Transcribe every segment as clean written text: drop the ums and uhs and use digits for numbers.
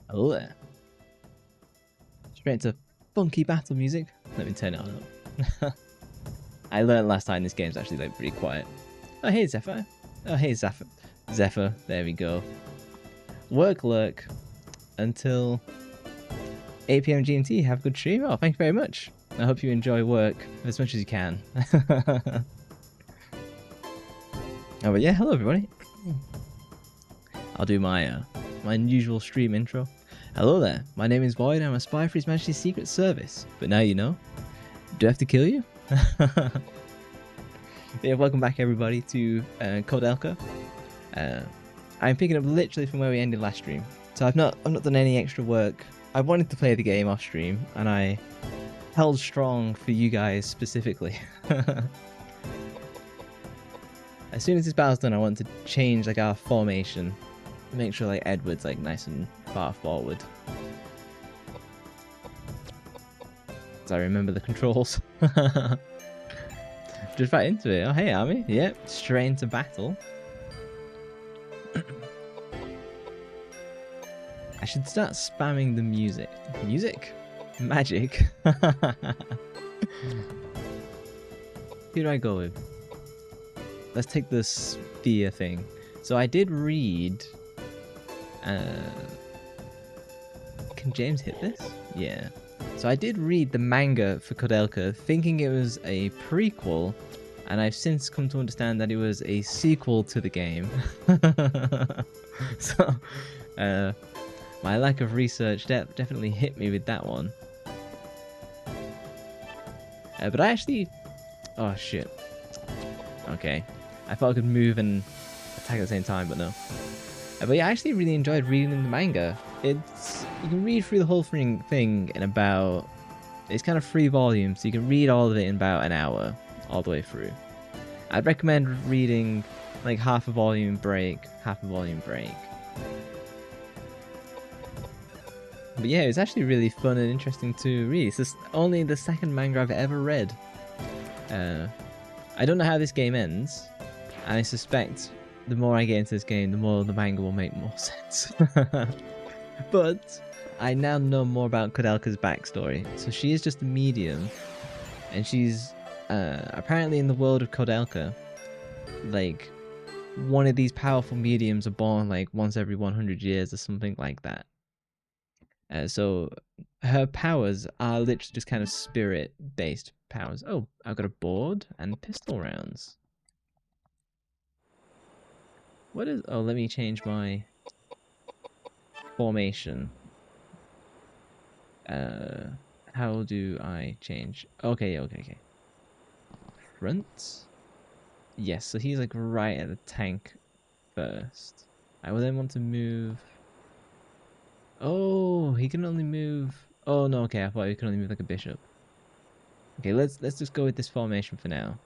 Hello there. Straight into funky battle music. Let me turn it on. I learned last time this game's actually like pretty quiet. Oh hey Zephyr. Oh hey Zephyr. There we go. Work lurk until 8 PM GMT. Have a good stream. Oh, thank you very much. I hope you enjoy work as much as you can. Oh, but yeah, hello everybody. I'll do my my usual stream intro. Hello there. My name is Void. I'm a spy for His Majesty's Secret Service. But now you know. Do I have to kill you? Yeah, welcome back everybody to Koudelka. I'm picking up literally from where we ended last stream. So I've not done any extra work. I wanted to play the game off stream, and I held strong for you guys specifically. As soon as this battle's done, I want to change like our formation, make sure like Edward's like nice and far forward. So I remember the controls. Just right into it. Oh hey army, yep, straight into battle. I should start spamming the music. Music? Magic? Who do I go with? Let's take the sphere thing. So I did read... Can James hit this? Yeah. So I did read the manga for Koudelka thinking it was a prequel, and I've since come to understand that it was a sequel to the game. So, my lack of research definitely hit me with that one. But I actually... Oh shit. Okay. I thought I could move and attack at the same time, but no. But yeah, I actually really enjoyed reading the manga. You can read through the whole thing in about... It's kind of 3 volumes, so you can read all of it in about an hour, all the way through. I'd recommend reading like half a volume break, half a volume break. But yeah, it was actually really fun and interesting to read. It's only the second manga I've ever read. I don't know how this game ends, and I suspect the more I get into this game, the more the manga will make more sense. But I now know more about Koudelka's backstory. So she is just a medium, and she's apparently in the world of Koudelka, like one of these powerful mediums are born like once every 100 years or something like that. So her powers are literally just kind of spirit-based powers. Oh, I've got a board and pistol rounds. What is... Oh, let me change my formation. How do I change? Okay. Front? Yes, so he's like right at the tank first. I will then want to move... Oh, he can only move... Oh no, okay, I thought he could only move like a bishop. Okay, let's just go with this formation for now.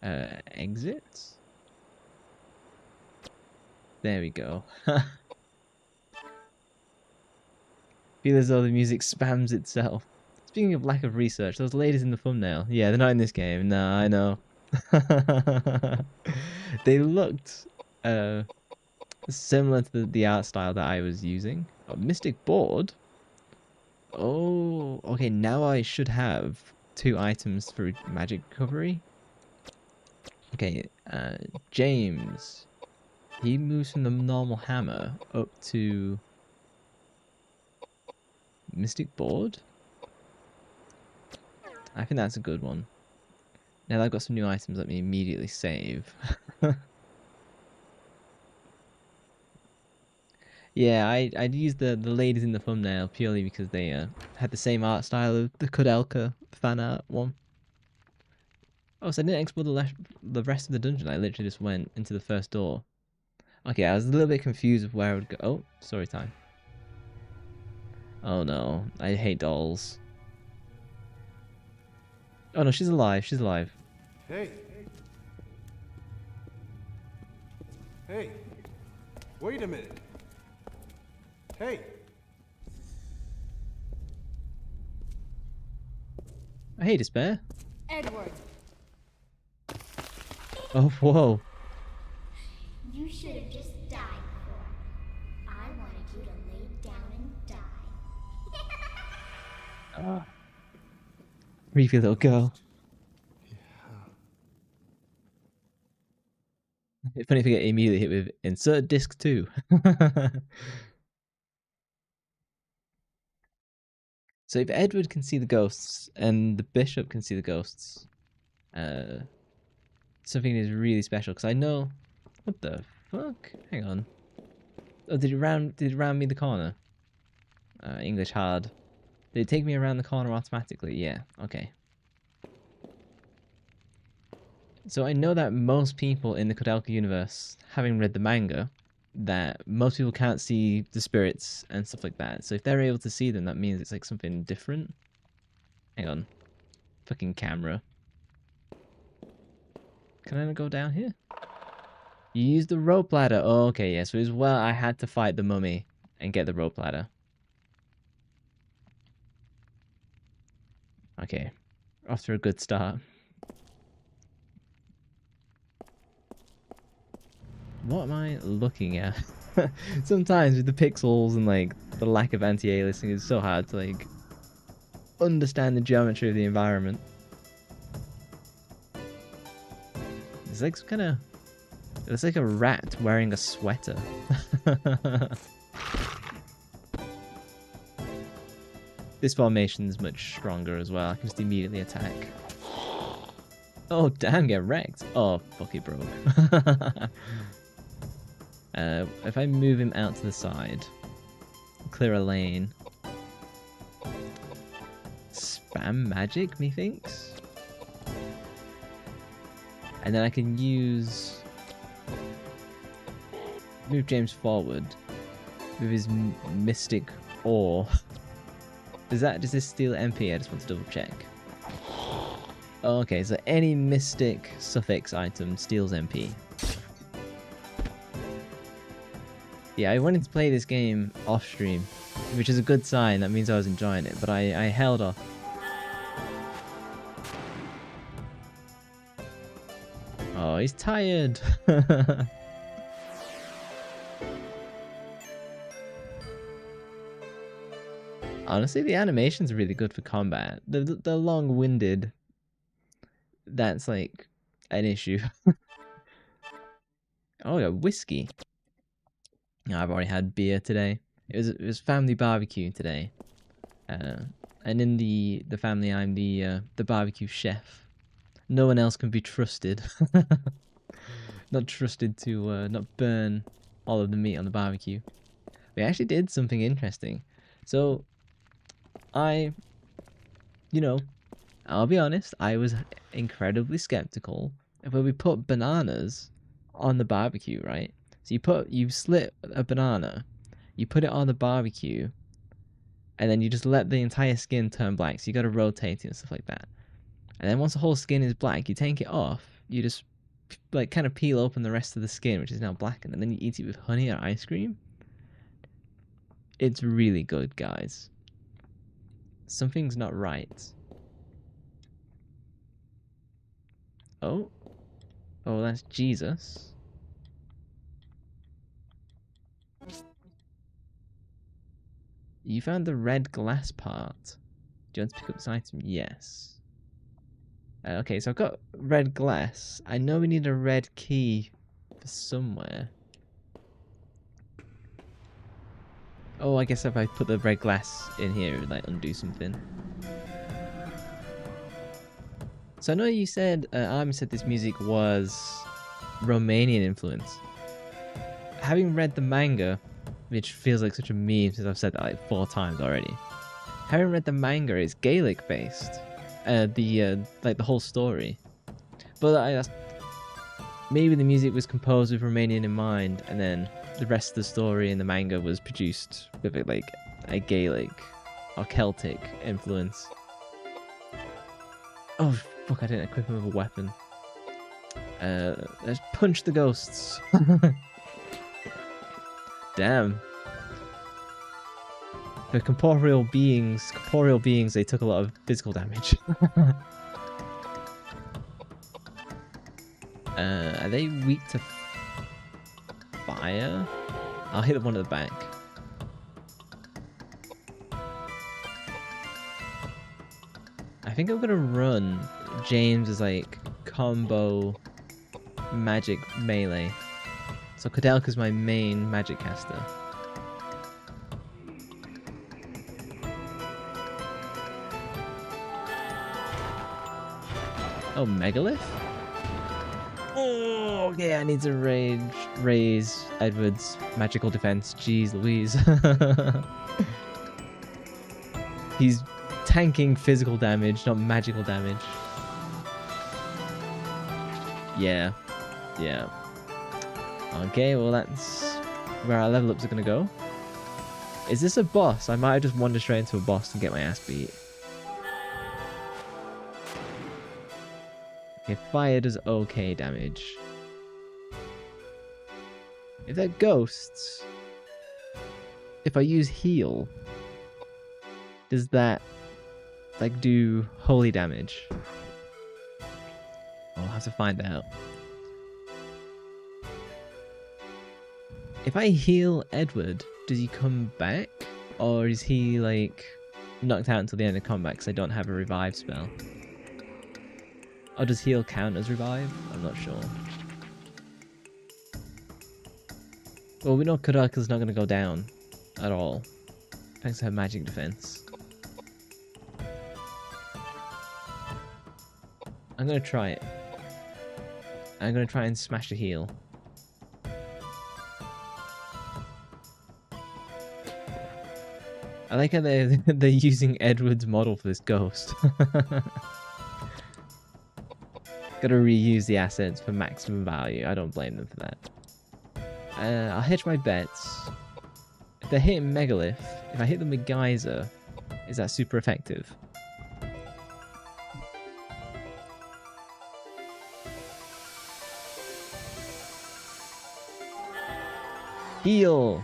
Exit? There we go. Feel as though the music spams itself. Speaking of lack of research, those ladies in the thumbnail. Yeah, they're not in this game. No, I know. They looked similar to the art style that I was using. Oh, Mystic Board? Oh, okay, now I should have 2 items for magic recovery. Okay, James. He moves from the normal hammer up to Mystic Board. I think that's a good one. Now that I've got some new items, let me immediately save. Yeah, I'd use the ladies in the thumbnail purely because they had the same art style of the Koudelka fan art one. Oh, so I didn't explore the rest of the dungeon. I literally just went into the first door. Okay, I was a little bit confused of where I would go. Oh, story time. Oh no, I hate dolls. Oh no, she's alive. She's alive. Hey. Hey. Wait a minute. Hey. Oh, hey, Despair. Edward. Oh, whoa. You should have just died before. I wanted you to Creepy little girl. It's funny if you get immediately hit with insert disc 2. So if Edward can see the ghosts and the bishop can see the ghosts, something is really special. Because I know, what the fuck? Hang on. Oh, did it round me the corner? English hard. Did it take me around the corner automatically? Yeah. Okay. So I know that most people in the Koudelka universe, having read the manga, that most people can't see the spirits and stuff like that. So if they're able to see them, that means it's like something different. Hang on. Fucking camera. Can I not go down here? You used the rope ladder. Oh, okay, yeah. So as well, I had to fight the mummy and get the rope ladder. Okay. Off to a good start. What am I looking at? Sometimes with the pixels and like the lack of anti-aliasing, it's so hard to like understand the geometry of the environment. It's like some kind of... It's like a rat wearing a sweater. This formation's much stronger as well. I can just immediately attack. Oh damn, get wrecked. Oh fuck, it broke. If I move him out to the side, clear a lane. Spam magic, methinks? And then I can use... Move James forward with his mystic ore. Does this steal MP? I just want to double check. Oh, okay, so any mystic suffix item steals MP. Yeah, I wanted to play this game off stream, which is a good sign. That means I was enjoying it, but I held off. Oh, he's tired. Honestly, the animations are really good for combat. They're long-winded. That's like an issue. Oh, yeah, whiskey. I've already had beer today. It was family barbecue today, and in the family, I'm the barbecue chef. No one else can be trusted. Not trusted to not burn all of the meat on the barbecue. We actually did something interesting. So, you know, I'll be honest, I was incredibly skeptical of when we put bananas on the barbecue, right? So you slit a banana, you put it on the barbecue, and then you just let the entire skin turn black. So you gotta rotate it and stuff like that. And then once the whole skin is black, you take it off, you just like kind of peel open the rest of the skin, which is now blackened, and then you eat it with honey or ice cream. It's really good, guys. Something's not right. Oh, that's Jesus. You found the red glass part. Do you want to pick up this item? Yes. Okay, so I've got red glass. I know we need a red key for somewhere. Oh, I guess if I put the red glass in here, it would like undo something. So I know you said, Armin said this music was Romanian influence. Having read the manga, which feels like such a meme since I've said that like 4 times already. Having read the manga, it's Gaelic based. Like the whole story. But maybe the music was composed with Romanian in mind, and then the rest of the story in the manga was produced with like a Gaelic or Celtic influence. Oh fuck! I didn't equip him with a weapon. Let's punch the ghosts. Damn. For corporeal beings, they took a lot of physical damage. Are they weak to fire? I'll hit one at the back. I think I'm gonna run James as like combo magic melee. So Koudelka's my main magic caster. Oh, Megalith? Oh, okay, I need to raise Edward's magical defense. Jeez Louise. He's tanking physical damage, not magical damage. Yeah. Yeah. Okay, well that's where our level ups are gonna go. Is this a boss? I might have just wandered straight into a boss and get my ass beat. Okay, fire does okay damage. If they're ghosts, if I use heal, does that like do holy damage? I'll have to find out. If I heal Edward, does he come back? Or is he like knocked out until the end of combat because I don't have a revive spell? Or does heal count as revive? I'm not sure. Well, we know Koudelka's not going to go down at all, thanks to her magic defense. I'm going to try it. I'm going to try and smash the heal. I like how they're using Edward's model for this ghost. Gotta reuse the assets for maximum value. I don't blame them for that. I'll hedge my bets. If they're hitting Megalith, if I hit them with Geyser, is that super effective? Heal!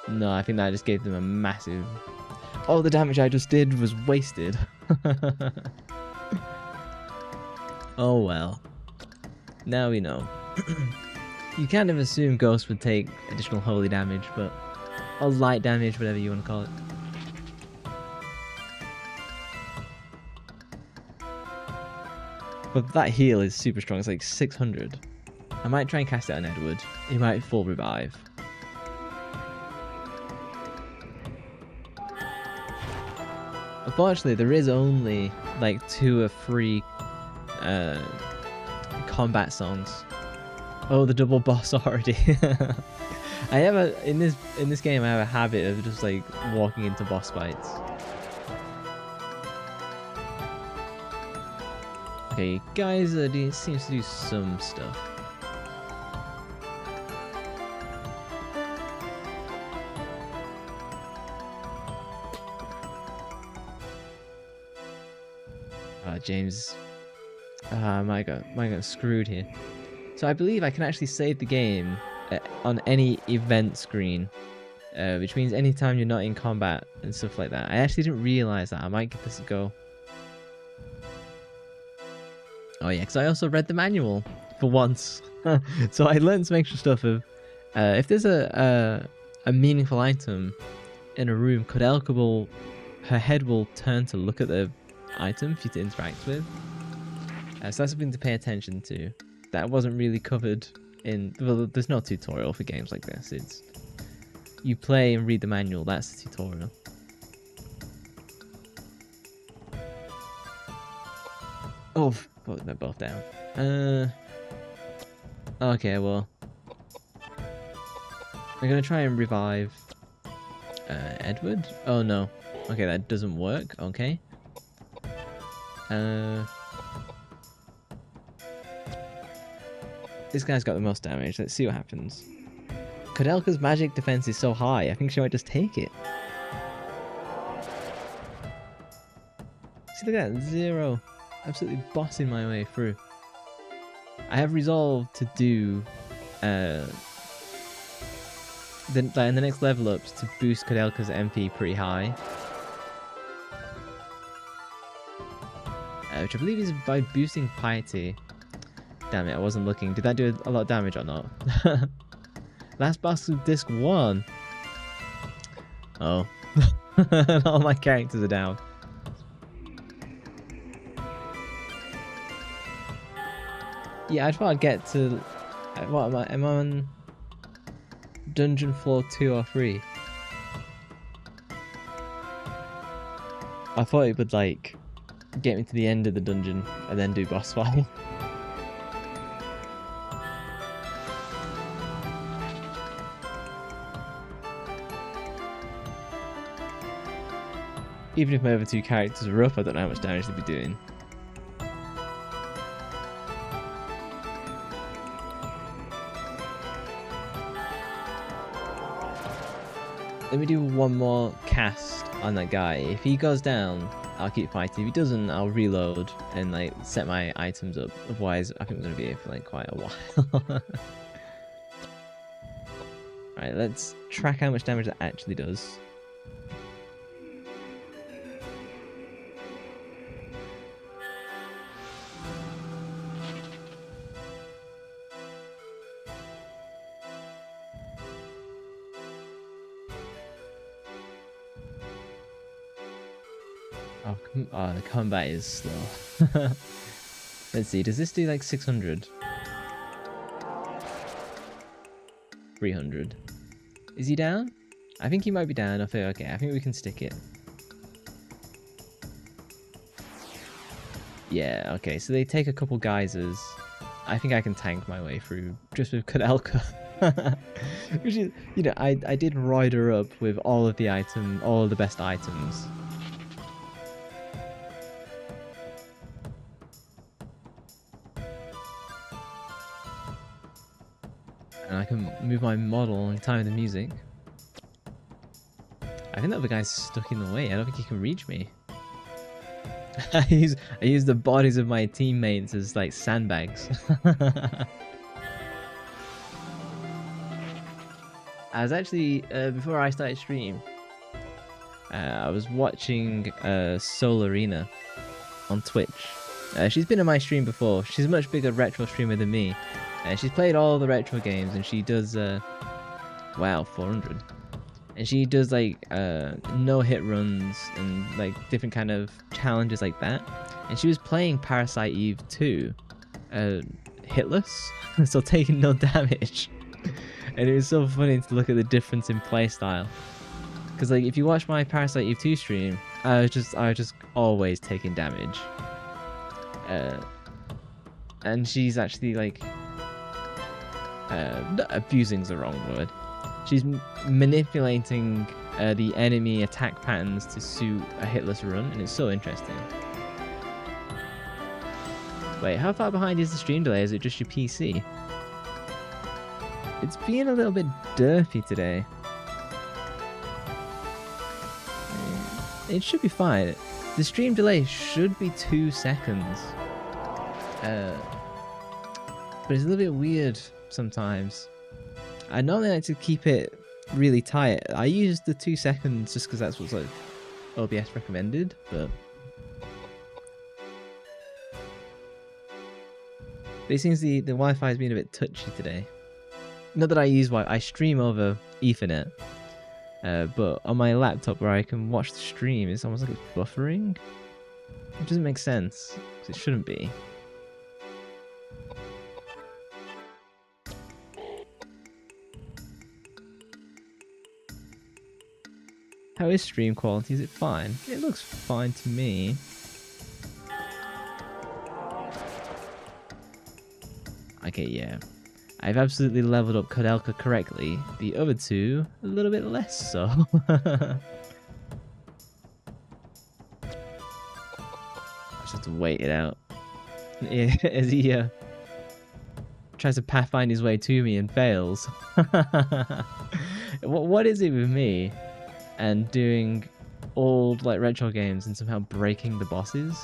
No, I think that just gave them a massive... Oh, the damage I just did was wasted. Oh well. Now we know. You kind of assume Ghost would take additional holy damage, but... Or light damage, whatever you want to call it. But that heal is super strong, it's like 600. I might try and cast it on Edward. He might full revive. Unfortunately, there is only like 2 or 3 combat songs. Oh, the double boss already. I have a in this game I have a habit of just like walking into boss fights. Okay, guys, seems to do some stuff. James, I might get screwed here. So I believe I can actually save the game on any event screen, which means anytime you're not in combat and stuff like that. I actually didn't realize that. I might give this a go. Oh yeah, because I also read the manual for once, so I learned some extra stuff of if there's a meaningful item in a room, Koudelka will, her head will turn to look at the item for you to interact with. So that's something to pay attention to. That wasn't really covered in... Well, there's no tutorial for games like this. It's... You play and read the manual, that's the tutorial. Oh, they're both down. Okay, well... I'm gonna try and revive... Edward? Oh no. Okay, that doesn't work. Okay. This guy's got the most damage. Let's see what happens. Koudelka's magic defense is so high, I think she might just take it. See, look at that, 0. Absolutely bossing my way through. I have resolved to do in the next level ups to boost Koudelka's MP pretty high. Which I believe is by boosting piety. Damn it, I wasn't looking. Did that do a lot of damage or not? Last boss of disc 1. Oh. All my characters are down. Yeah, I thought I'd get to... What am I? Am I on dungeon floor 2 or 3? I thought it would, like, get me to the end of the dungeon and then do boss fight. Even if my other 2 characters are up, I don't know how much damage they'd be doing. Let me do one more cast on that guy. If he goes down, I'll keep fighting. If he doesn't, I'll reload and like set my items up. Otherwise, I think we're gonna be here for like quite a while. Alright, let's track how much damage that actually does. Oh, the combat is slow. Let's see, does this do like 600? 300. Is he down? I think he might be down. I feel okay. I think we can stick it. Yeah, okay. So they take a couple geysers. I think I can tank my way through just with Koudelka. Which is, you know, I did ride her up with all of the best items. And I can move my model in time with the music. I think the other guy's stuck in the way. I don't think he can reach me. I use the bodies of my teammates as like sandbags. I was actually before I started stream, I was watching Soul Arena on Twitch. She's been in my stream before. She's a much bigger retro streamer than me. She's played all the retro games, and she does wow, 400. And she does like no hit runs and like different kind of challenges like that. And she was playing Parasite Eve 2 hitless, so taking no damage. And it was so funny to look at the difference in playstyle. Because like if you watch my Parasite Eve 2 stream, I was just always taking damage. And she's actually like abusing's the wrong word. She's manipulating the enemy attack patterns to suit a hitless run, and it's so interesting. Wait, how far behind is the stream delay? Is it just your PC? It's being a little bit derpy today. It should be fine. The stream delay should be 2 seconds. But it's a little bit weird sometimes. I normally like to keep it really tight. I use the 2 seconds just because that's what's like OBS recommended, but it seems the Wi-Fi has been a bit touchy today. Not that I use Wi-Fi, I stream over Ethernet, but on my laptop where I can watch the stream, it's almost like it's buffering. It doesn't make sense, because it shouldn't be. How is stream quality? Is it fine? It looks fine to me. Okay, yeah. I've absolutely leveled up Koudelka correctly. The other 2, a little bit less so. I just have to wait it out. Yeah, as he tries to pathfind his way to me and fails. What is it with me and doing old like retro games and somehow breaking the bosses?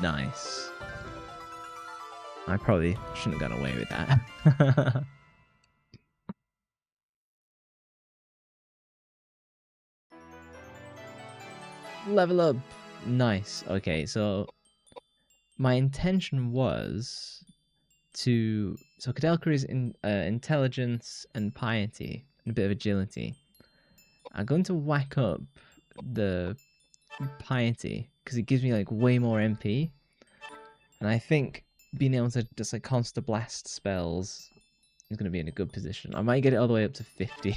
Nice. I probably shouldn't have gone away with that. Level up. Nice. Okay, so my intention was to... So Koudelka is in intelligence and piety and a bit of agility. I'm going to whack up the piety because it gives me like way more MP, and I think being able to just like constant blast spells is going to be in a good position. I might get it all the way up to 50.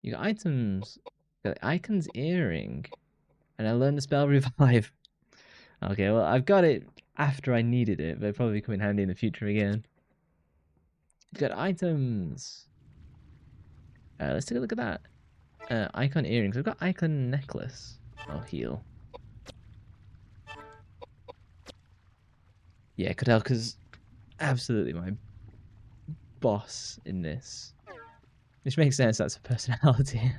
You got items. Got Icon's earring, and I learned the spell revive. Okay, well I've got it after I needed it, but it'll probably come in handy in the future again. You got items. Let's take a look at that. Icon earrings. We've got icon necklace. Oh, heal. Yeah, Koudelka's absolutely my boss in this. Which makes sense, that's a personality.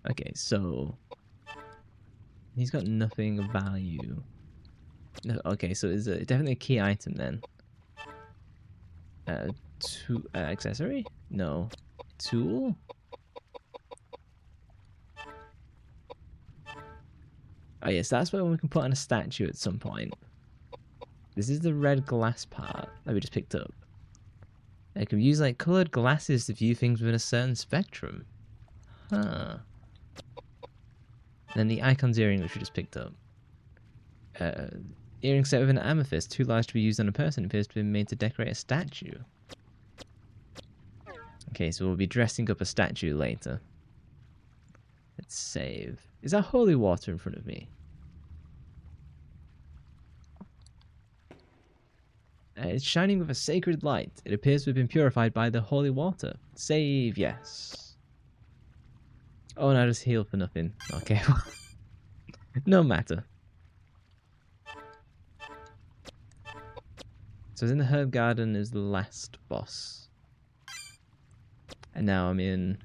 Okay, so... He's got nothing of value. No, okay, so it's definitely a key item then. Accessory? No. Tool? Oh yes, that's where we can put on a statue at some point. This is the red glass part that we just picked up. I can use like coloured glasses to view things within a certain spectrum. Huh. Then the icon's earring, which we just picked up. Earring set with an amethyst, too large to be used on a person, appears to be made to decorate a statue. Okay, so we'll be dressing up a statue later. Let's save. Is that holy water in front of me? It's shining with a sacred light. It appears to have been purified by the holy water. Save, yes. Oh, no, I just heal for nothing. Okay. No matter. So I was in the herb garden as the last boss. And now I'm in,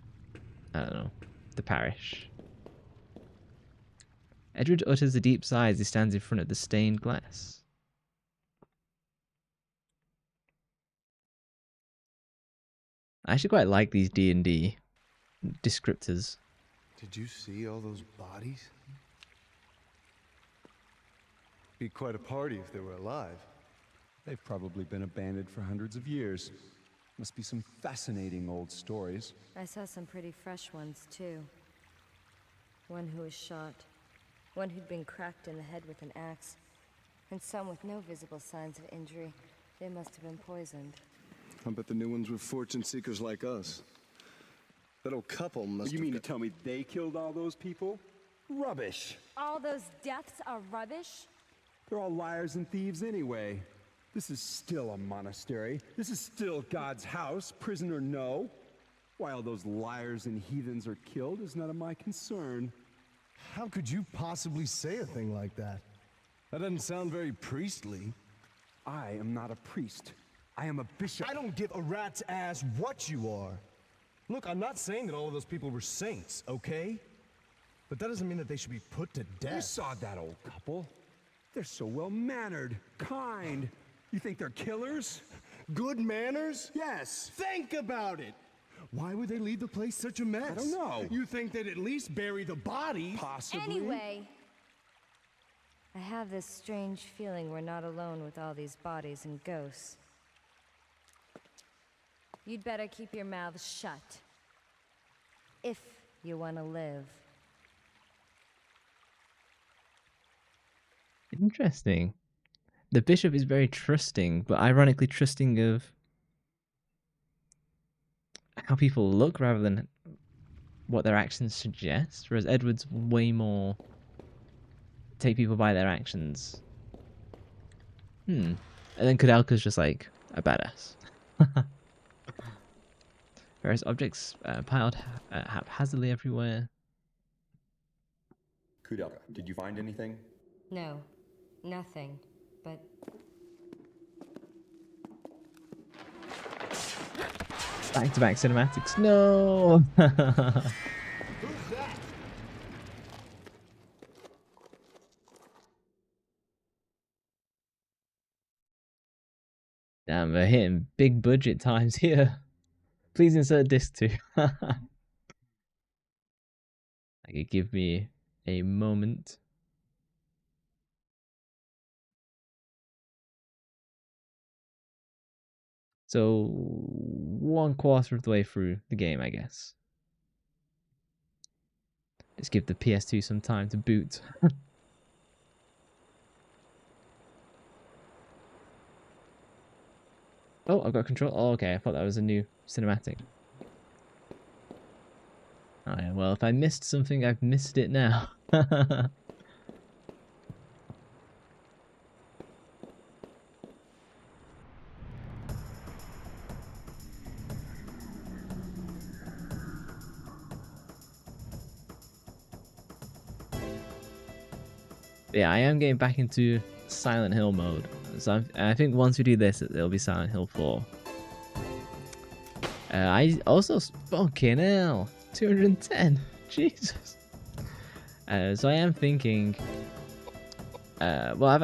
I don't know, the parish. Edward utters a deep sigh as he stands in front of the stained glass. I actually quite like these D&D descriptors. Did you see all those bodies? Be quite a party if they were alive. They've probably been abandoned for hundreds of years. Must be some fascinating old stories. I saw some pretty fresh ones, too. One who was shot, one who'd been cracked in the head with an axe, and some with no visible signs of injury. They must have been poisoned. I bet the new ones were fortune seekers like us. That old couple must You have mean to got... tell me they killed all those people? Rubbish! All those deaths are rubbish? They're all liars and thieves anyway. This is still a monastery. This is still God's house, prison or no. Why all those liars and heathens are killed is none of my concern. How could you possibly say a thing like that? That doesn't sound very priestly. I am not a priest. I am a bishop. I don't give a rat's ass what you are. Look, I'm not saying that all of those people were saints, okay? But that doesn't mean that they should be put to You death. saw that old couple. They're so well-mannered, kind. You think they're killers? Good manners? Yes. Think about it. Why would they leave the place such a mess? I don't know. You think they'd at least bury the body? Possibly. Anyway, I have this strange feeling we're not alone with all these bodies and ghosts. You'd better keep your mouth shut. If you want to live. Interesting. The bishop is very trusting, but ironically trusting of how people look rather than what their actions suggest, whereas Edward's way more take people by their actions. And then Koudelka's just like a badass. Various objects piled haphazardly everywhere. Koudelka, did you find anything? No, nothing, but... Back-to-back cinematics. No! Who's that? Damn, we're hitting big budget times here. Please insert disc 2. Okay, give me a moment. So 1/4 of the way through the game, I guess. Let's give the PS2 some time to boot. Oh, I've got control. Oh, okay, I thought that was a new cinematic. Oh yeah, well, if I missed something, I've missed it now. Yeah, I am getting back into Silent Hill mode. So I think once we do this, it'll be Silent Hill 4. I also... Fucking hell! 210! Jesus! So I am thinking... well, I've actually